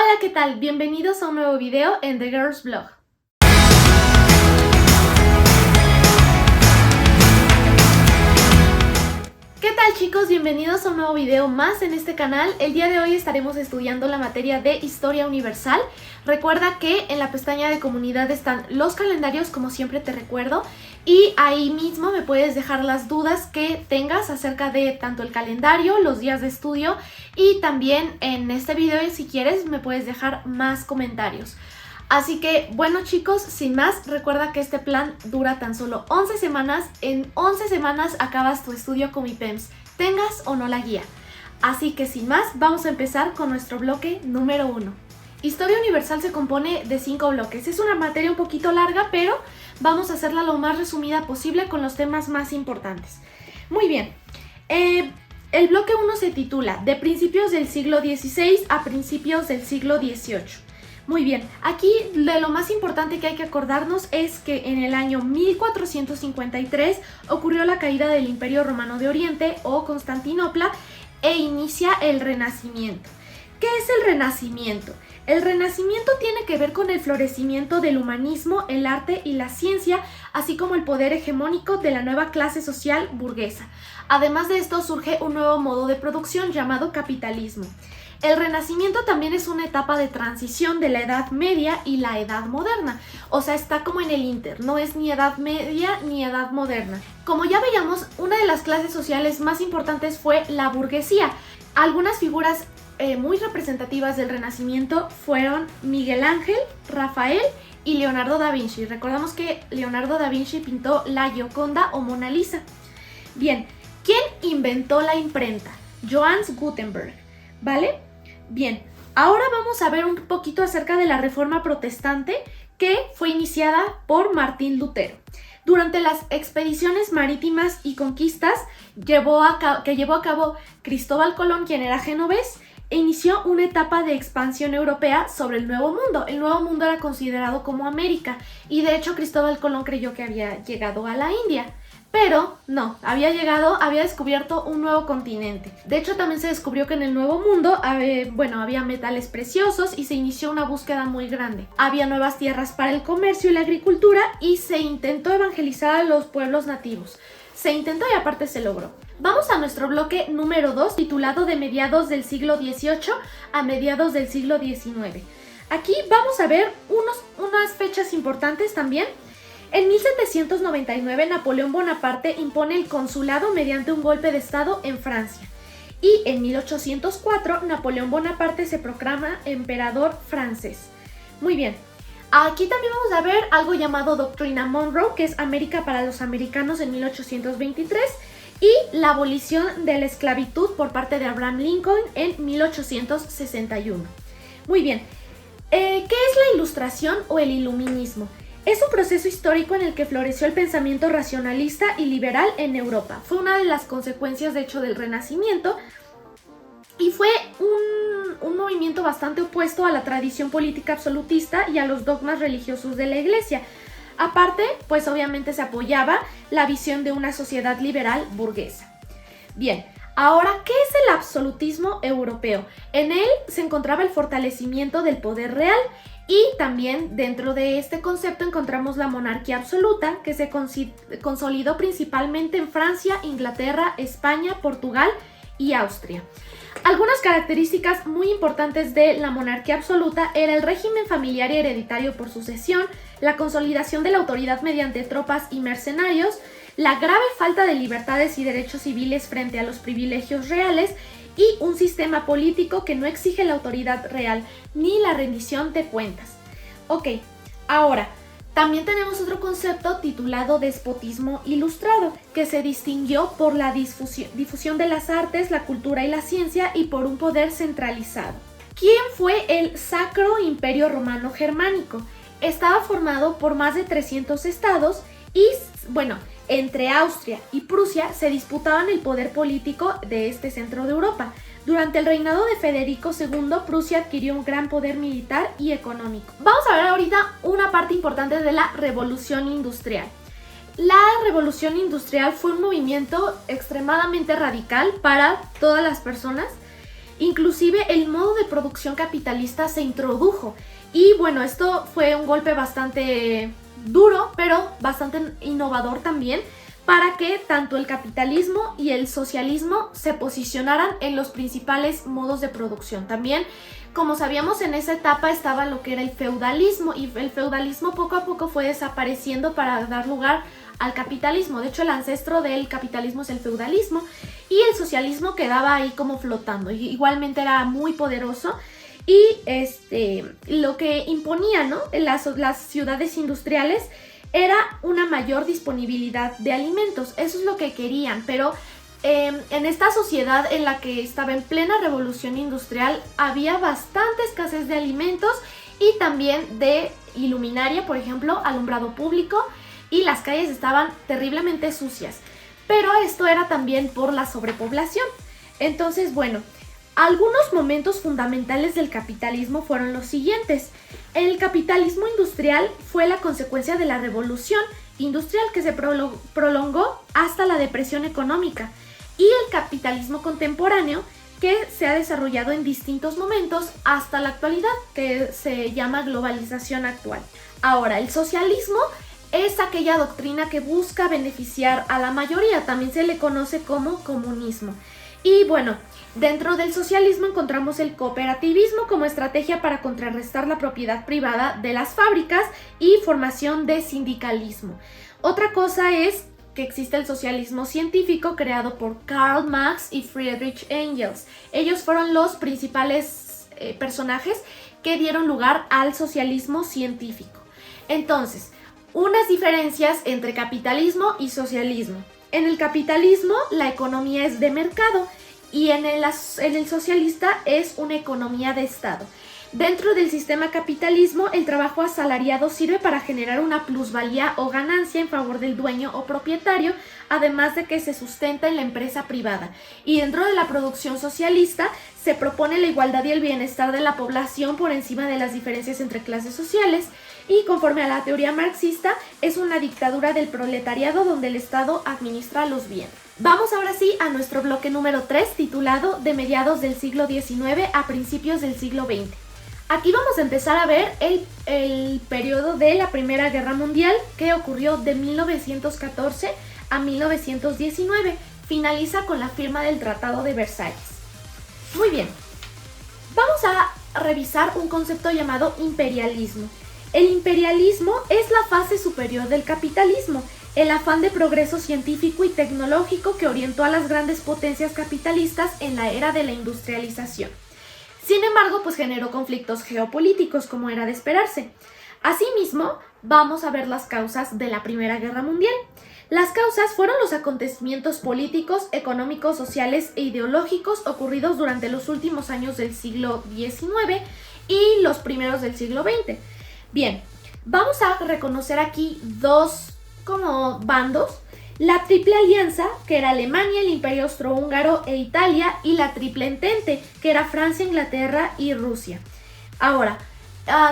Hola, ¿qué tal? Bienvenidos a un nuevo video en The Girls Blog. ¿Qué tal, chicos? Bienvenidos a un nuevo video más en este canal. El día de hoy estaremos estudiando la materia de Historia Universal. Recuerda que en la pestaña de comunidad están los calendarios, como siempre te recuerdo, y ahí mismo me puedes dejar las dudas que tengas acerca de tanto el calendario, los días de estudio, y también en este video, si quieres, me puedes dejar más comentarios. Así que, bueno, chicos, sin más, recuerda que este plan dura tan solo 11 semanas. En 11 semanas acabas tu estudio con mi PEMS, tengas o no la guía. Así que, sin más, vamos a empezar con nuestro bloque número 1. Historia Universal se compone de 5 bloques. Es una materia un poquito larga, pero vamos a hacerla lo más resumida posible con los temas más importantes. Muy bien. El bloque 1 se titula De principios del siglo XVI a principios del siglo XVIII. Muy bien, aquí de lo más importante que hay que acordarnos es que en el año 1453 ocurrió la caída del Imperio Romano de Oriente o Constantinopla e inicia el Renacimiento. ¿Qué es el Renacimiento? El Renacimiento tiene que ver con el florecimiento del humanismo, el arte y la ciencia, así como el poder hegemónico de la nueva clase social burguesa. Además de esto surge un nuevo modo de producción llamado capitalismo. El Renacimiento también es una etapa de transición de la Edad Media y la Edad Moderna, o sea, está como en el inter, no es ni Edad Media ni Edad Moderna. Como ya veíamos, una de las clases sociales más importantes fue la burguesía. Algunas figuras muy representativas del Renacimiento fueron Miguel Ángel, Rafael y Leonardo da Vinci. Recordamos que Leonardo da Vinci pintó la Gioconda o Mona Lisa. Bien, ¿quién inventó la imprenta? Johannes Gutenberg, ¿vale? Bien, ahora vamos a ver un poquito acerca de la Reforma Protestante que fue iniciada por Martín Lutero. Durante las expediciones marítimas y conquistas que llevó a cabo Cristóbal Colón, quien era genovés, e inició una etapa de expansión europea sobre el Nuevo Mundo. El Nuevo Mundo era considerado como América y de hecho Cristóbal Colón creyó que había llegado a la India. Pero no, había descubierto un nuevo continente. De hecho, también se descubrió que en el Nuevo Mundo había metales preciosos y se inició una búsqueda muy grande. Había nuevas tierras para el comercio y la agricultura y se intentó evangelizar a los pueblos nativos. Se intentó y aparte se logró. Vamos a nuestro bloque número 2, titulado De mediados del siglo XVIII a mediados del siglo XIX. Aquí vamos a ver unas fechas importantes también. En 1799 Napoleón Bonaparte impone el consulado mediante un golpe de estado en Francia. Y en 1804 Napoleón Bonaparte se proclama emperador francés. Muy bien, aquí también vamos a ver algo llamado Doctrina Monroe, que es América para los americanos en 1823, y la abolición de la esclavitud por parte de Abraham Lincoln en 1861. Muy bien, ¿qué es la Ilustración o el Iluminismo? Es un proceso histórico en el que floreció el pensamiento racionalista y liberal en Europa. Fue una de las consecuencias, de hecho, del Renacimiento y fue un movimiento bastante opuesto a la tradición política absolutista y a los dogmas religiosos de la Iglesia. Aparte, pues obviamente se apoyaba la visión de una sociedad liberal burguesa. Bien, ahora, ¿qué es el absolutismo europeo? En él se encontraba el fortalecimiento del poder real. Y también dentro de este concepto encontramos la monarquía absoluta, que se consolidó principalmente en Francia, Inglaterra, España, Portugal y Austria. Algunas características muy importantes de la monarquía absoluta era el régimen familiar y hereditario por sucesión, la consolidación de la autoridad mediante tropas y mercenarios, la grave falta de libertades y derechos civiles frente a los privilegios reales, y un sistema político que no exige la autoridad real ni la rendición de cuentas. Ok, ahora, también tenemos otro concepto titulado despotismo ilustrado, que se distinguió por la difusión de las artes, la cultura y la ciencia y por un poder centralizado. ¿Quién fue el Sacro Imperio Romano Germánico? Estaba formado por más de 300 estados y, entre Austria y Prusia se disputaban el poder político de este centro de Europa. Durante el reinado de Federico II, Prusia adquirió un gran poder militar y económico. Vamos a ver ahorita una parte importante de la Revolución Industrial. La Revolución Industrial fue un movimiento extremadamente radical para todas las personas Inclusive el modo de producción capitalista se introdujo. Y bueno, esto fue un golpe bastante duro, pero bastante innovador también, para que tanto el capitalismo y el socialismo se posicionaran en los principales modos de producción. También, como sabíamos, en esa etapa estaba lo que era el feudalismo, y el feudalismo poco a poco fue desapareciendo para dar lugar al capitalismo. De hecho, el ancestro del capitalismo es el feudalismo, y el socialismo quedaba ahí como flotando. Igualmente era muy poderoso, y lo que imponía, ¿no?, las ciudades industriales era una mayor disponibilidad de alimentos. Eso es lo que querían, pero en esta sociedad en la que estaba en plena revolución industrial había bastante escasez de alimentos y también de iluminaria, por ejemplo, alumbrado público, y las calles estaban terriblemente sucias. Pero esto era también por la sobrepoblación. Entonces, bueno, algunos momentos fundamentales del capitalismo fueron los siguientes. El capitalismo industrial fue la consecuencia de la revolución industrial que se prolongó hasta la depresión económica, y el capitalismo contemporáneo, que se ha desarrollado en distintos momentos hasta la actualidad, que se llama globalización actual. Ahora, el socialismo es aquella doctrina que busca beneficiar a la mayoría, también se le conoce como comunismo. Y bueno, dentro del socialismo encontramos el cooperativismo como estrategia para contrarrestar la propiedad privada de las fábricas y formación de sindicalismo. Otra cosa es que existe el socialismo científico creado por Karl Marx y Friedrich Engels. Ellos fueron los principales personajes que dieron lugar al socialismo científico. Entonces, unas diferencias entre capitalismo y socialismo. En el capitalismo la economía es de mercado, y en el socialista es una economía de Estado. Dentro del sistema capitalismo, el trabajo asalariado sirve para generar una plusvalía o ganancia en favor del dueño o propietario, además de que se sustenta en la empresa privada. Y dentro de la producción socialista se propone la igualdad y el bienestar de la población por encima de las diferencias entre clases sociales, y conforme a la teoría marxista es una dictadura del proletariado donde el Estado administra los bienes. Vamos ahora sí a nuestro bloque número 3, titulado De mediados del siglo XIX a principios del siglo XX. Aquí vamos a empezar a ver el periodo de la Primera Guerra Mundial, que ocurrió de 1914 a 1919. Finaliza con la firma del Tratado de Versalles. Muy bien, vamos a revisar un concepto llamado imperialismo. El imperialismo es la fase superior del capitalismo, el afán de progreso científico y tecnológico que orientó a las grandes potencias capitalistas en la era de la industrialización. Sin embargo, pues generó conflictos geopolíticos, como era de esperarse. Asimismo, vamos a ver las causas de la Primera Guerra Mundial. Las causas fueron los acontecimientos políticos, económicos, sociales e ideológicos ocurridos durante los últimos años del siglo XIX y los primeros del siglo XX. Bien, vamos a reconocer aquí dos como bandos: la Triple Alianza, que era Alemania, el Imperio Austrohúngaro e Italia, y la Triple Entente, que era Francia, Inglaterra y Rusia. Ahora,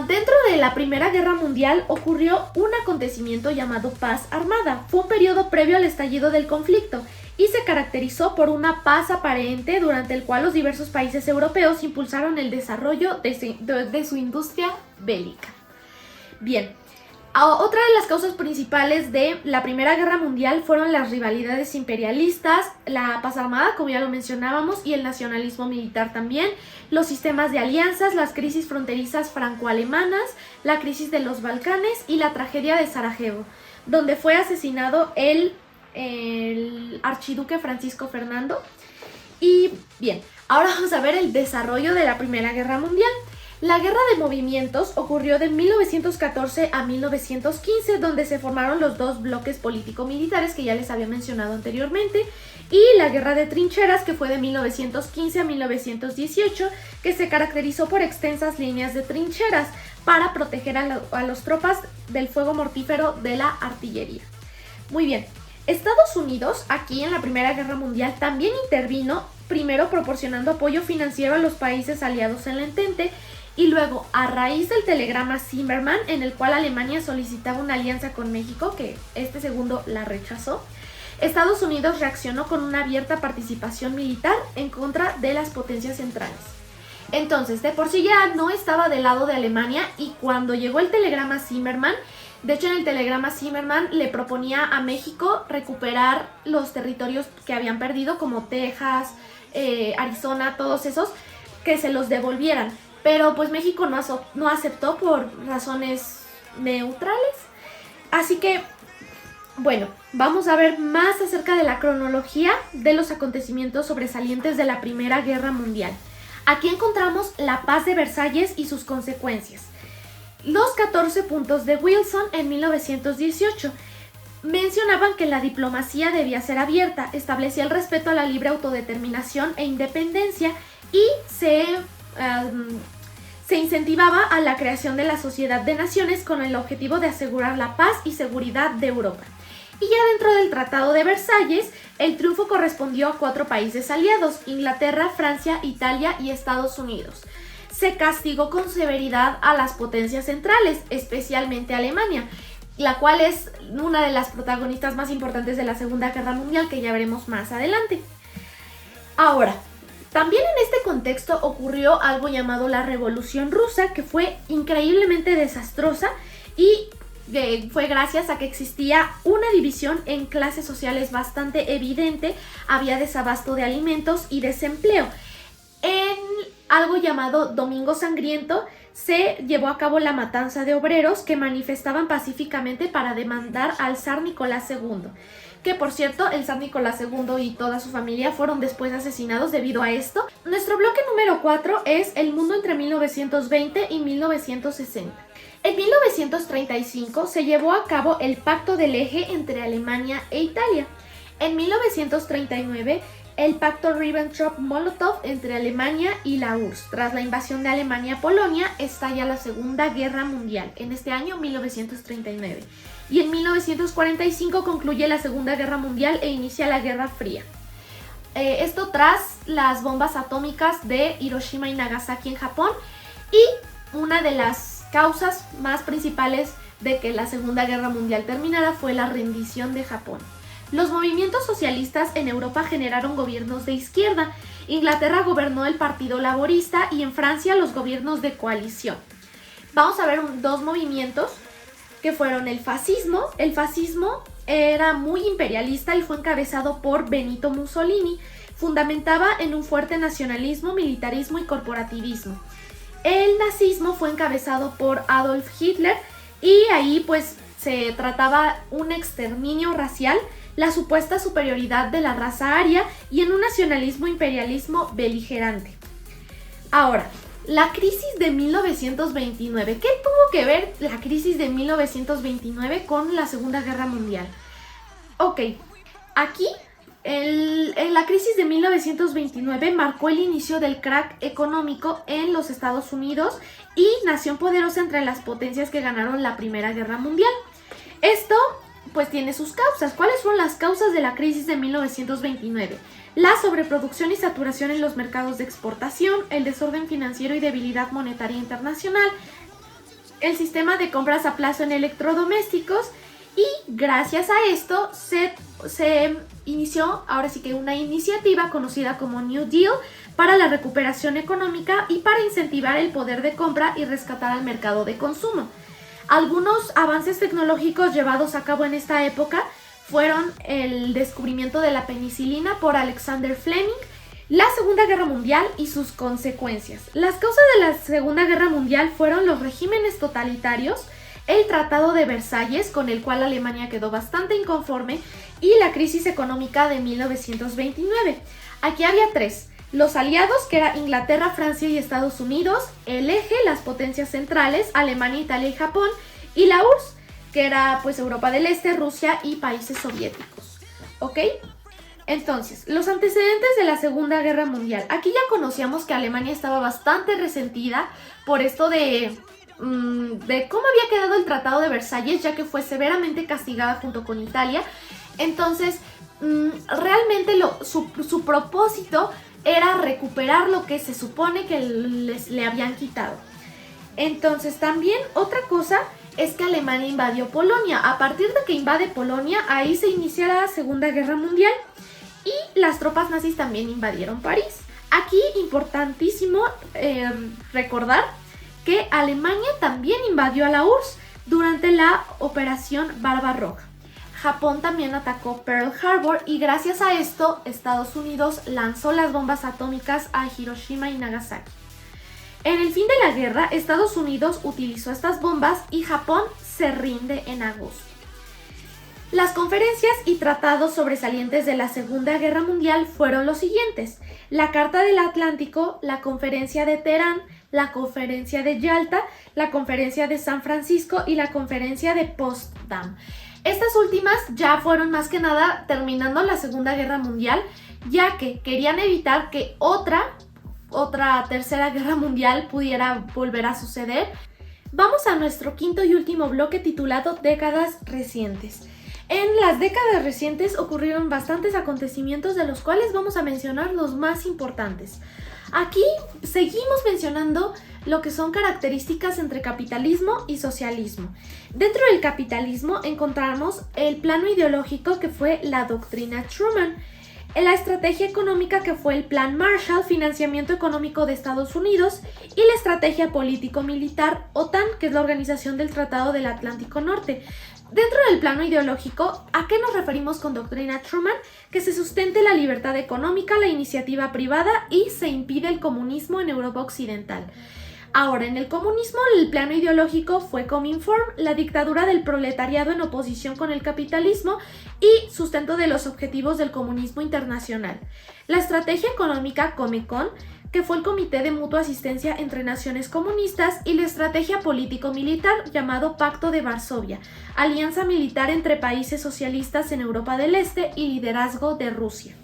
dentro de la Primera Guerra Mundial ocurrió un acontecimiento llamado Paz Armada. Fue un periodo previo al estallido del conflicto y se caracterizó por una paz aparente, durante el cual los diversos países europeos impulsaron el desarrollo de su industria bélica. Bien, otra de las causas principales de la Primera Guerra Mundial fueron las rivalidades imperialistas, la paz armada, como ya lo mencionábamos, y el nacionalismo militar también, los sistemas de alianzas, las crisis fronterizas franco-alemanas, la crisis de los Balcanes y la tragedia de Sarajevo, donde fue asesinado el archiduque Francisco Fernando. Y bien, ahora vamos a ver el desarrollo de la Primera Guerra Mundial. La Guerra de Movimientos ocurrió de 1914 a 1915, donde se formaron los dos bloques político-militares que ya les había mencionado anteriormente, y la Guerra de Trincheras, que fue de 1915 a 1918, que se caracterizó por extensas líneas de trincheras para proteger a las tropas del fuego mortífero de la artillería. Muy bien, Estados Unidos aquí en la Primera Guerra Mundial también intervino, primero proporcionando apoyo financiero a los países aliados en la Entente, y luego, a raíz del telegrama Zimmermann, en el cual Alemania solicitaba una alianza con México, que este segundo la rechazó, Estados Unidos reaccionó con una abierta participación militar en contra de las potencias centrales. Entonces, de por sí ya no estaba del lado de Alemania, y cuando llegó el telegrama Zimmermann, de hecho en el telegrama Zimmermann le proponía a México recuperar los territorios que habían perdido, como Texas, Arizona, todos esos, que se los devolvieran. Pero pues México no aceptó por razones neutrales. Así que, bueno, vamos a ver más acerca de la cronología de los acontecimientos sobresalientes de la Primera Guerra Mundial. Aquí encontramos la Paz de Versalles y sus consecuencias. Los 14 puntos de Wilson en 1918 mencionaban que la diplomacia debía ser abierta, establecía el respeto a la libre autodeterminación e independencia y se incentivaba a la creación de la Sociedad de Naciones con el objetivo de asegurar la paz y seguridad de Europa. Y ya dentro del Tratado de Versalles, el triunfo correspondió a 4 países aliados: Inglaterra, Francia, Italia y Estados Unidos. Se castigó con severidad a las potencias centrales, especialmente Alemania, la cual es una de las protagonistas más importantes de la Segunda Guerra Mundial, que ya veremos más adelante. Ahora, también en este contexto ocurrió algo llamado la Revolución Rusa, que fue increíblemente desastrosa y fue gracias a que existía una división en clases sociales bastante evidente, había desabasto de alimentos y desempleo. En algo llamado Domingo Sangriento se llevó a cabo la matanza de obreros que manifestaban pacíficamente para demandar al zar Nicolás II, que por cierto el zar Nicolás II y toda su familia fueron después asesinados debido a esto. Nuestro bloque número 4 es el mundo entre 1920 y 1960. En 1935 se llevó a cabo el Pacto del Eje entre Alemania e Italia. En 1939 el Pacto Ribbentrop-Molotov entre Alemania y la URSS. Tras la invasión de Alemania a Polonia, estalla la Segunda Guerra Mundial, en este año 1939. Y en 1945 concluye la Segunda Guerra Mundial e inicia la Guerra Fría. Esto tras las bombas atómicas de Hiroshima y Nagasaki en Japón, y una de las causas más principales de que la Segunda Guerra Mundial terminara fue la rendición de Japón. Los movimientos socialistas en Europa generaron gobiernos de izquierda. Inglaterra gobernó el Partido Laborista y en Francia los gobiernos de coalición. Vamos a ver dos movimientos que fueron el fascismo. El fascismo era muy imperialista y fue encabezado por Benito Mussolini. Fundamentaba en un fuerte nacionalismo, militarismo y corporativismo. El nazismo fue encabezado por Adolf Hitler y ahí pues se trataba un exterminio racial, la supuesta superioridad de la raza aria y en un nacionalismo imperialismo beligerante. Ahora, la crisis de 1929. ¿Qué tuvo que ver la crisis de 1929 con la Segunda Guerra Mundial? Ok, aquí la crisis de 1929 marcó el inicio del crack económico en los Estados Unidos y nación poderosa entre las potencias que ganaron la Primera Guerra Mundial. Esto pues tiene sus causas. ¿Cuáles fueron las causas de la crisis de 1929? La sobreproducción y saturación en los mercados de exportación, el desorden financiero y debilidad monetaria internacional, el sistema de compras a plazo en electrodomésticos, y gracias a esto se inició ahora sí que una iniciativa conocida como New Deal para la recuperación económica y para incentivar el poder de compra y rescatar al mercado de consumo. Algunos avances tecnológicos llevados a cabo en esta época fueron el descubrimiento de la penicilina por Alexander Fleming, la Segunda Guerra Mundial y sus consecuencias. Las causas de la Segunda Guerra Mundial fueron los regímenes totalitarios, el Tratado de Versalles, con el cual Alemania quedó bastante inconforme, y la crisis económica de 1929. Aquí había tres: los aliados, que era Inglaterra, Francia y Estados Unidos; el eje, las potencias centrales, Alemania, Italia y Japón; y la URSS, que era pues Europa del Este, Rusia y países soviéticos. ¿Ok? Entonces, los antecedentes de la Segunda Guerra Mundial. Aquí ya conocíamos que Alemania estaba bastante resentida por esto de cómo había quedado el Tratado de Versalles, ya que fue severamente castigada junto con Italia. Entonces, realmente su propósito era recuperar lo que se supone que le habían quitado. Entonces, también otra cosa es que Alemania invadió Polonia. A partir de que invade Polonia, ahí se inicia la Segunda Guerra Mundial y las tropas nazis también invadieron París. Aquí, importantísimo recordar que Alemania también invadió a la URSS durante la Operación Barbarroja. Japón también atacó Pearl Harbor y gracias a esto Estados Unidos lanzó las bombas atómicas a Hiroshima y Nagasaki. En el fin de la guerra, Estados Unidos utilizó estas bombas y Japón se rinde en agosto. Las conferencias y tratados sobresalientes de la Segunda Guerra Mundial fueron los siguientes: la Carta del Atlántico, la Conferencia de Teherán, la Conferencia de Yalta, la Conferencia de San Francisco y la Conferencia de Potsdam. Estas últimas ya fueron más que nada terminando la Segunda Guerra Mundial, ya que querían evitar que otra Tercera Guerra Mundial pudiera volver a suceder. Vamos a nuestro quinto y último bloque titulado Décadas Recientes. En las décadas recientes ocurrieron bastantes acontecimientos, de los cuales vamos a mencionar los más importantes. Aquí seguimos mencionando lo que son características entre capitalismo y socialismo. Dentro del capitalismo encontramos el plano ideológico, que fue la doctrina Truman, la estrategia económica, que fue el Plan Marshall, financiamiento económico de Estados Unidos, y la estrategia político-militar OTAN, que es la Organización del Tratado del Atlántico Norte. Dentro del plano ideológico, ¿a qué nos referimos con doctrina Truman? Que se sustente la libertad económica, la iniciativa privada y se impide el comunismo en Europa Occidental. Ahora, en el comunismo, el plano ideológico fue Cominform, la dictadura del proletariado en oposición con el capitalismo y sustento de los objetivos del comunismo internacional. La estrategia económica Comecon, que fue el Comité de Mutua Asistencia entre Naciones Comunistas, y la estrategia político-militar llamado Pacto de Varsovia, alianza militar entre países socialistas en Europa del Este y liderazgo de Rusia.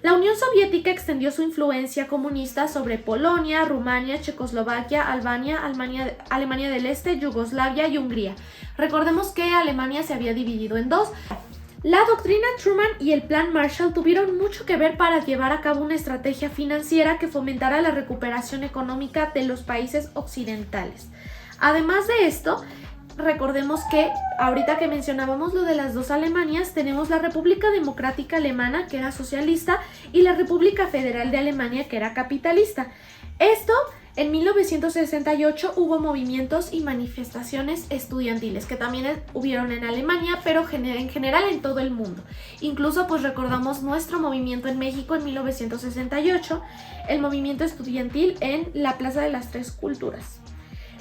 La Unión Soviética extendió su influencia comunista sobre Polonia, Rumania, Checoslovaquia, Albania, Alemania del Este, Yugoslavia y Hungría. Recordemos que Alemania se había dividido en dos. La doctrina Truman y el Plan Marshall tuvieron mucho que ver para llevar a cabo una estrategia financiera que fomentara la recuperación económica de los países occidentales. Además de esto, recordemos que ahorita que mencionábamos lo de las dos Alemanias, tenemos la República Democrática Alemana, que era socialista, y la República Federal de Alemania, que era capitalista. Esto, en 1968 hubo movimientos y manifestaciones estudiantiles que también hubieron en Alemania, pero en general en todo el mundo. Incluso pues recordamos nuestro movimiento en México en 1968, el movimiento estudiantil en la Plaza de las Tres Culturas.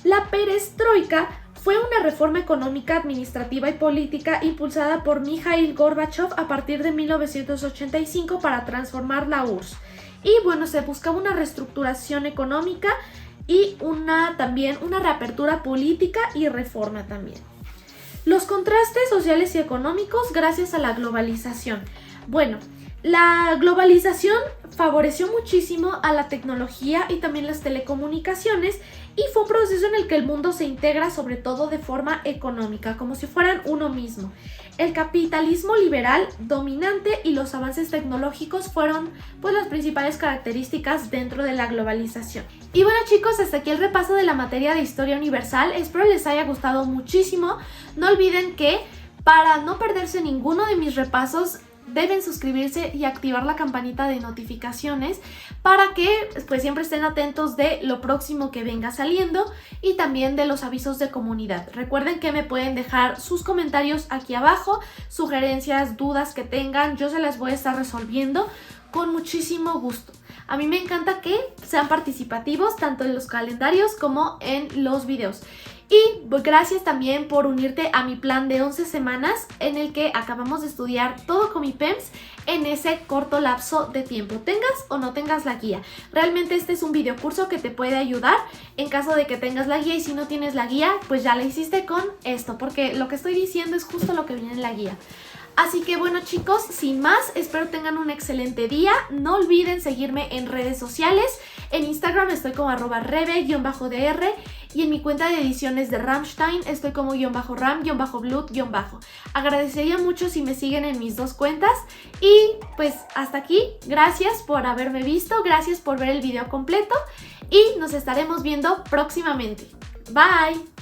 La perestroika fue una reforma económica, administrativa y política impulsada por Mikhail Gorbachev a partir de 1985 para transformar la URSS. Y bueno, se buscaba una reestructuración económica y también una reapertura política y reforma también. Los contrastes sociales y económicos gracias a la globalización. Bueno, la globalización favoreció muchísimo a la tecnología y también las telecomunicaciones, y fue un proceso en el que el mundo se integra sobre todo de forma económica, como si fueran uno mismo. El capitalismo liberal dominante y los avances tecnológicos fueron pues las principales características dentro de la globalización. Y bueno chicos, hasta aquí el repaso de la materia de Historia Universal. Espero les haya gustado muchísimo. No olviden que para no perderse ninguno de mis repasos, deben suscribirse y activar la campanita de notificaciones para que pues siempre estén atentos de lo próximo que venga saliendo y también de los avisos de comunidad. Recuerden que me pueden dejar sus comentarios aquí abajo, sugerencias, dudas que tengan, yo se las voy a estar resolviendo con muchísimo gusto. A mí me encanta que sean participativos tanto en los calendarios como en los videos. Y gracias también por unirte a mi plan de 11 semanas en el que acabamos de estudiar todo con mi PEMS en ese corto lapso de tiempo, tengas o no tengas la guía. Realmente este es un videocurso que te puede ayudar en caso de que tengas la guía, y si no tienes la guía, pues ya la hiciste con esto, porque lo que estoy diciendo es justo lo que viene en la guía. Así que bueno chicos, sin más, espero tengan un excelente día. No olviden seguirme en redes sociales. En Instagram estoy como @rebe_dr y en mi cuenta de ediciones de Rammstein estoy como _ram_blut_. Agradecería mucho si me siguen en mis dos cuentas. Y pues hasta aquí, gracias por haberme visto, gracias por ver el video completo y nos estaremos viendo próximamente. Bye.